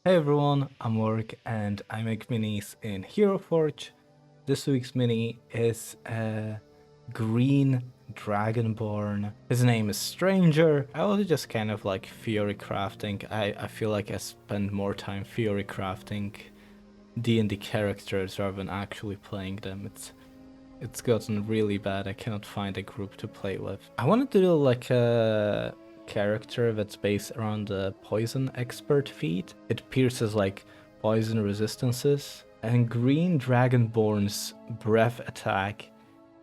Hey everyone, I'm Orc and I make minis in HeroForge. This week's mini is a green Dragonborn. His name is Stranger. I was just kind of like theory crafting. I feel like I spend more time theory crafting D&D characters rather than actually playing them. It's gotten really bad. I cannot find a group to play with. I wanted to do like a character that's based around the poison expert feat. It pierces like poison resistances. And Green Dragonborn's breath attack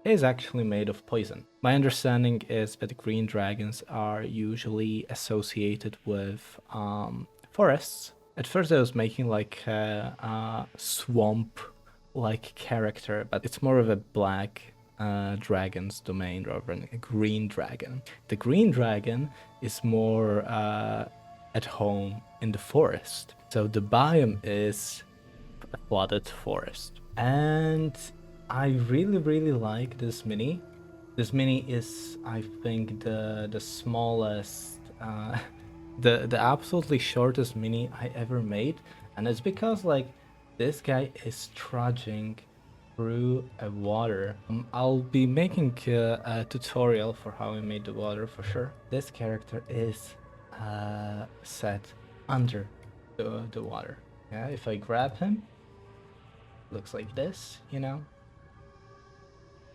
is actually made of poison. My understanding is that green dragons are usually associated with forests. At first I was making like a swamp like character, but it's more of a black dragon's domain rather than a green dragon. The green dragon is more at home in the forest. So the biome is a flooded forest. And I really like this mini. This mini is, I think, the smallest, the absolutely shortest mini I ever made, and it's because like this guy is trudging through a water. I'll be making a tutorial for how I made the water for sure. This character is set under the water. Yeah, if I grab him, looks like this, you know.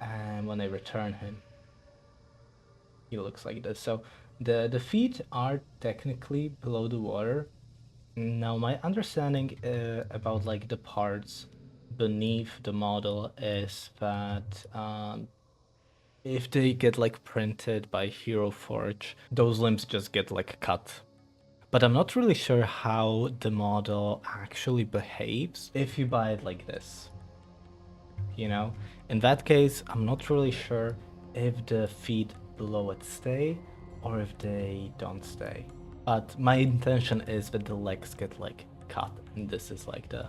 And when I return him, he looks like this. So the feet are technically below the water. Now my understanding about like the parts beneath the model is that if they get like printed by HeroForge, those limbs just get like cut. But I'm not really sure how the model actually behaves if you buy it like this. You know, in that case, I'm not really sure if the feet below it stay or if they don't stay. But my intention is that the legs get like cut, and this is like the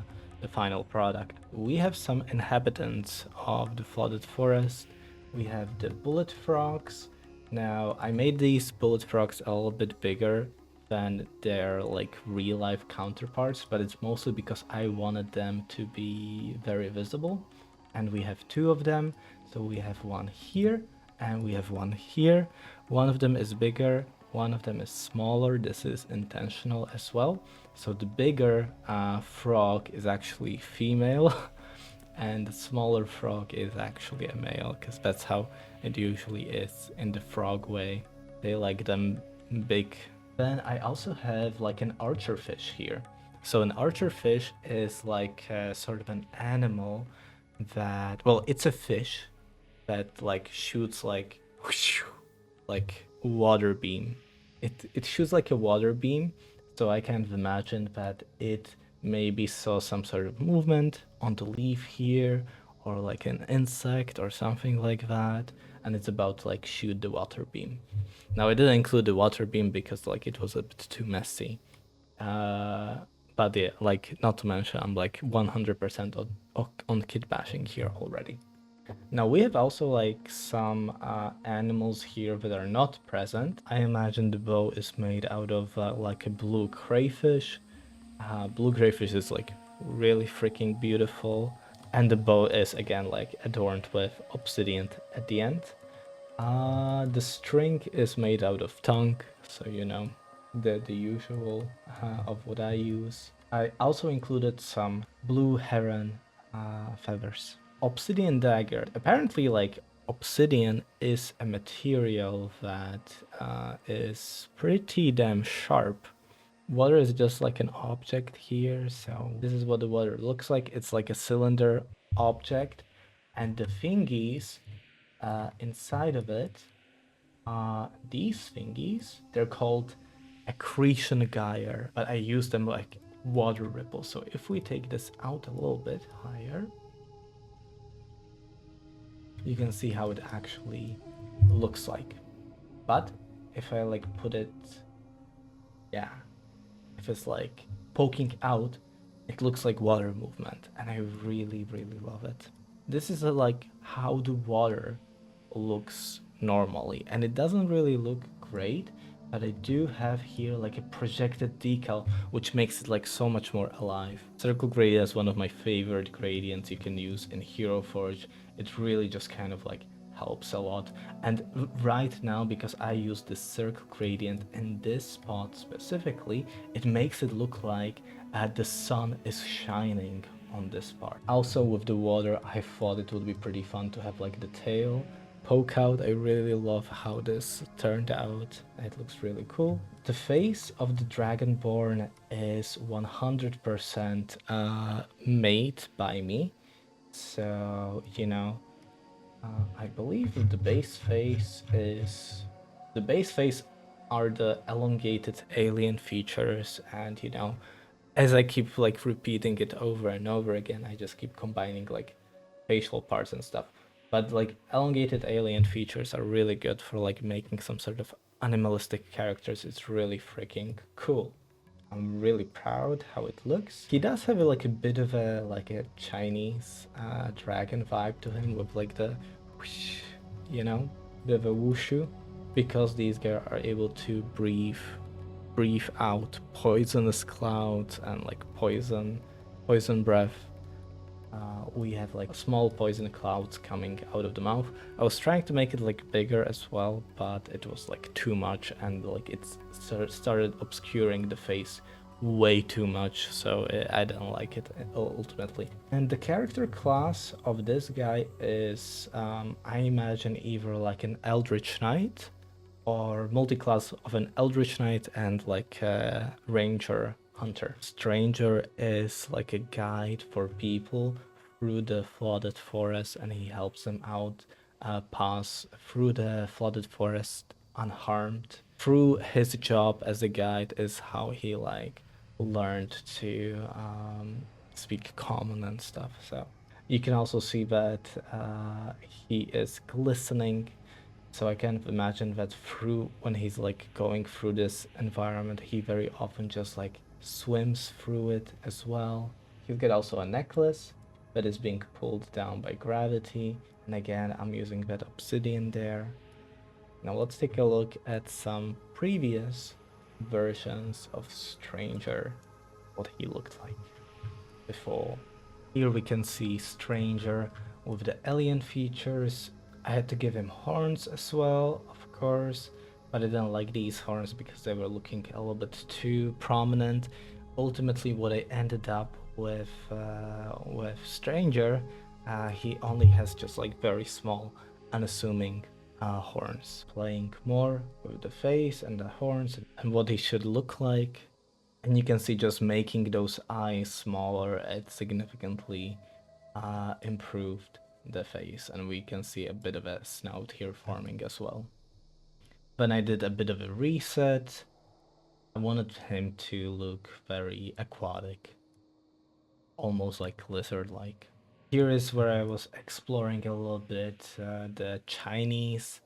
final product. We have some inhabitants of the flooded forest. We have the bullet frogs. Now, I made these bullet frogs a little bit bigger than their like real life counterparts, but it's mostly because I wanted them to be very visible. And we have two of them, so we have one here and we have one here. One of them is bigger, one of them is smaller. This is intentional as well. So the bigger frog is actually female and the smaller frog is actually a male, because that's how it usually is in the frog way. They like them big. Then I also have like an archer fish here. So an archer fish is like sort of an animal that, well, it's a fish that like shoots like whoosh, like water beam. It shoots like a water beam, so I kind of imagine that it maybe saw some sort of movement on the leaf here, or like an insect or something like that, and it's about to like shoot the water beam. Now I didn't include the water beam because like it was a bit too messy. But yeah, like not to mention, I'm like 100% on kid bashing here already. Now we have also like some animals here that are not present. I imagine the bow is made out of like a blue crayfish. Blue crayfish is like really freaking beautiful. And the bow is again like adorned with obsidian at the end. The string is made out of tongue, so you know, the usual of what I use. I also included some blue heron feathers. Obsidian dagger. Apparently, like, obsidian is a material that is pretty damn sharp. Water is just like an object here, so this is what the water looks like. It's like a cylinder object, and the thingies inside of it, these thingies, they're called accretion gyre, but I use them like water ripples. So if we take this out a little bit higher, you can see how it actually looks like. But if I like put it, yeah, if it's like poking out, it looks like water movement, and I really love it. This is like how the water looks normally, and it doesn't really look great But I do have here like a projected decal, which makes it like so much more alive. Circle gradient is one of my favorite gradients you can use in HeroForge. It really just kind of like helps a lot. And right now, because I use this circle gradient in this spot specifically, it makes it look like the sun is shining on this part. Also with the water, I thought it would be pretty fun to have like the tail poke out. I really love how this turned out. It looks really cool. The face of the Dragonborn is 100% made by me. So, I believe that the base face is... The base face are the elongated alien features, and as I keep like repeating it over and over again, I just keep combining like facial parts and stuff. But like elongated alien features are really good for like making some sort of animalistic characters. It's really freaking cool. I'm really proud how it looks. He does have like a bit of a Chinese dragon vibe to him with like the whoosh, bit of a wushu, because these guys are able to breathe out poisonous clouds and like poison breath. We have like small poison clouds coming out of the mouth. I was trying to make it like bigger as well, but it was like too much, and like it started obscuring the face way too much, so I didn't like it ultimately. And the character class of this guy is, I imagine, either like an Eldritch Knight or multi-class of an Eldritch Knight and like a Ranger Hunter. Stranger is like a guide for people through the flooded forest, and he helps them out pass through the flooded forest unharmed. Through his job as a guide is how he like learned to speak common and stuff. So you can also see that he is glistening. So I kind of imagine that when he's like going through this environment, he very often just like swims through it as well. He'll get also a necklace that is being pulled down by gravity. And again, I'm using that obsidian there. Now let's take a look at some previous versions of Stranger, what he looked like before. Here we can see Stranger with the alien features. I had to give him horns as well, of course, but I didn't like these horns because they were looking a little bit too prominent. Ultimately, what I ended up with Stranger, he only has just like very small, unassuming horns. Playing more with the face and the horns and what he should look like. And you can see just making those eyes smaller, it significantly improved the face, and we can see a bit of a snout here forming as well. Then I did a bit of a reset. I wanted him to look very aquatic, almost like lizard-like. Here is where I was exploring a little bit the Chinese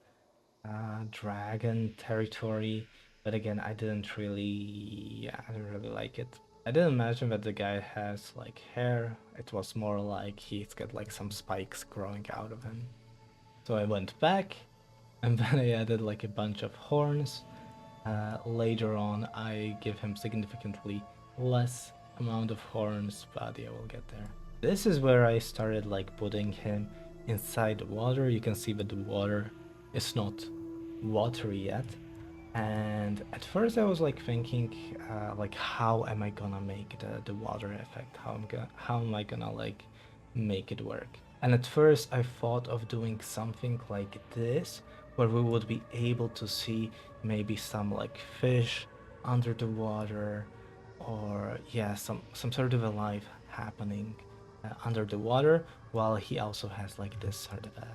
dragon territory, but again, I didn't really like it. I didn't imagine that the guy has like hair. It was more like he's got like some spikes growing out of him. So I went back, and then I added like a bunch of horns. Later on, I give him significantly less amount of horns, but yeah, we'll get there. This is where I started like putting him inside the water. You can see that the water is not watery yet. And at first I was like thinking, like, how am I gonna make the water effect? How am I gonna like make it work? And at first I thought of doing something like this, where we would be able to see maybe some like fish under the water, or yeah, some sort of a life happening under the water, while he also has like this sort of a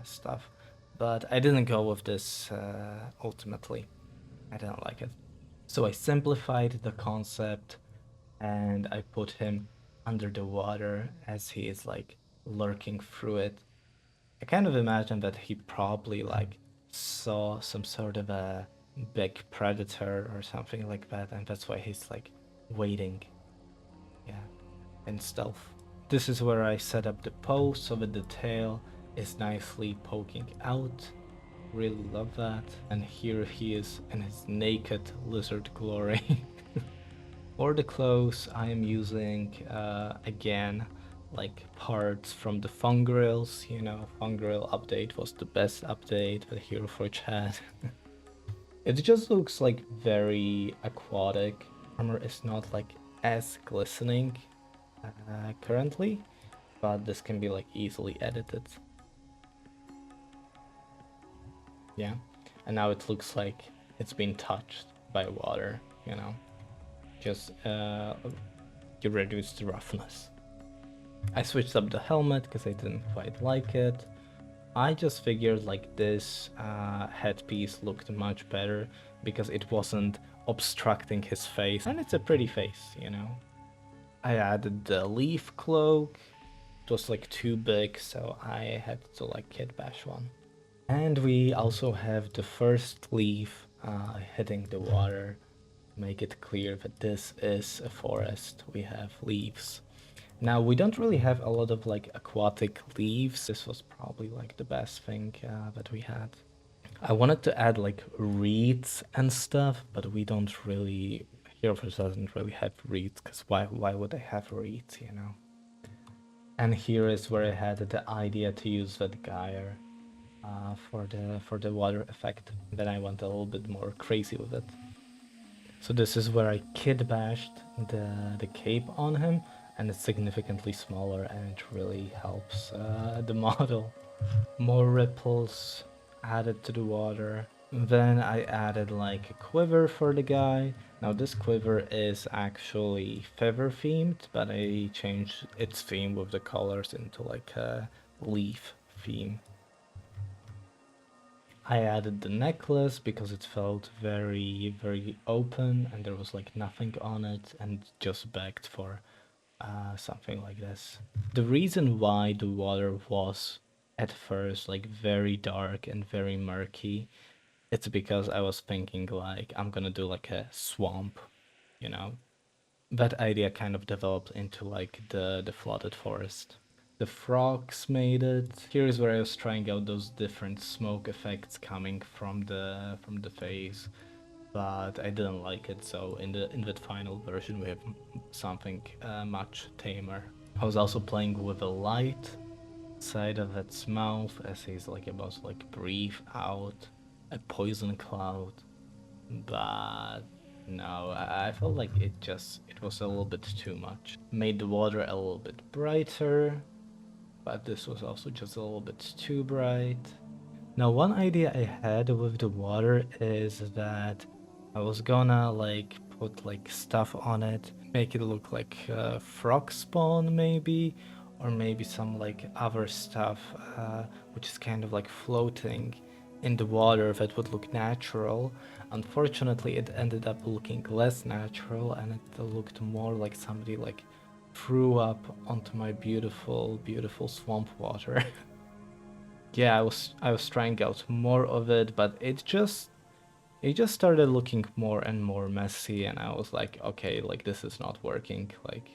stuff. But I didn't go with this ultimately. I didn't like it. So I simplified the concept and I put him under the water as he is like lurking through it. I kind of imagine that he probably like saw some sort of a big predator or something like that, and that's why he's like waiting, yeah, in stealth. This is where I set up the pose so that the tail is nicely poking out. Really love that. And here he is in his naked lizard glory. For the clothes, I am using, again, like parts from the Fungrills. You know, Fungrill update was the best update that HeroForge had. It just looks like very aquatic. Armor is not like as glistening currently, but this can be like easily edited. Yeah, and now it looks like it's been touched by water, you know, just you reduce the roughness. I switched up the helmet because I didn't quite like it. I just figured like this headpiece looked much better because it wasn't obstructing his face, and it's a pretty face, you know. I added the leaf cloak. It was like too big, so I had to like kit bash one. And we also have the first leaf hitting the water. Make it clear that this is a forest. We have leaves. Now we don't really have a lot of like aquatic leaves. This was probably like the best thing that we had. I wanted to add like reeds and stuff, but we don't really. HeroForge doesn't really have reeds, because why would I have reeds, you know? And here is where I had the idea to use that gyre for the water effect. Then I went a little bit more crazy with it. So this is where I kit bashed the cape on him, and it's significantly smaller, and it really helps the model. More ripples added to the water. Then I added like a quiver for the guy. Now this quiver is actually feather themed, but I changed its theme with the colors into like a leaf theme. I added the necklace because it felt very, very open and there was like nothing on it and just begged for something like this. The reason why the water was at first like very dark and very murky, it's because I was thinking like I'm gonna do like a swamp, you know. That idea kind of developed into like the flooded forest. The frogs made it. Here is where I was trying out those different smoke effects coming from the face, but I didn't like it. So in that final version, we have something much tamer. I was also playing with the light side of its mouth as he's like about to like breathe out a poison cloud, but no, I felt like it was a little bit too much. Made the water a little bit brighter, but this was also just a little bit too bright. Now, one idea I had with the water is that I was gonna like put like stuff on it, make it look like frog spawn maybe, or maybe some like other stuff which is kind of like floating in the water that would look natural. Unfortunately, it ended up looking less natural and it looked more like somebody like threw up onto my beautiful, beautiful swamp water. Yeah, I was trying out more of it, but it just started looking more and more messy, and I was like, okay, like this is not working. Like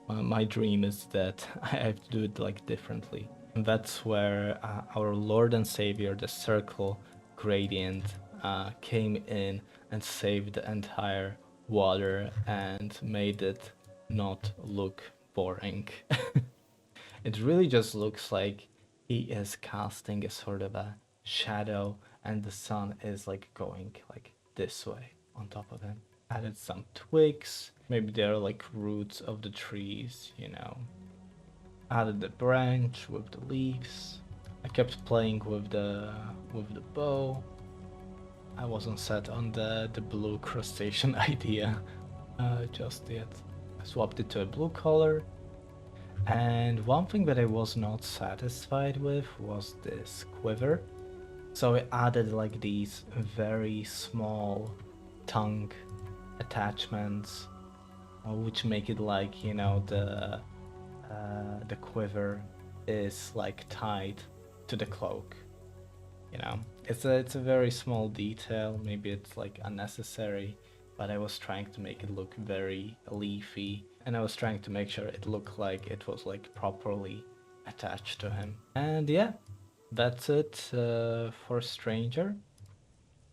my dream is that I have to do it like differently. And that's where our Lord and Savior, the Circle Gradient, came in and saved the entire water and made it not look boring. It really just looks like he is casting a sort of a shadow and the sun is like going like this way on top of him. Added some twigs, maybe they're like roots of the trees, you know. Added the branch with the leaves. I kept playing with the bow. I wasn't set on the blue crustacean idea just yet. I swapped it to a blue color. And one thing that I was not satisfied with was this quiver. So I added like these very small tongue attachments, which make it like, you know, the quiver is like tied to the cloak. You know, it's a very small detail. Maybe it's like unnecessary, but I was trying to make it look very leafy, and I was trying to make sure it looked like it was like properly attached to him. And yeah, that's it for Stranger.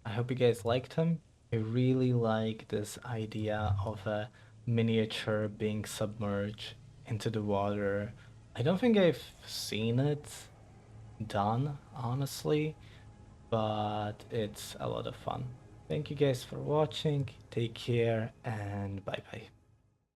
I hope you guys liked him. I really like this idea of a miniature being submerged into the water. I don't think I've seen it done, honestly, but it's a lot of fun. Thank you guys for watching. Take care and bye bye.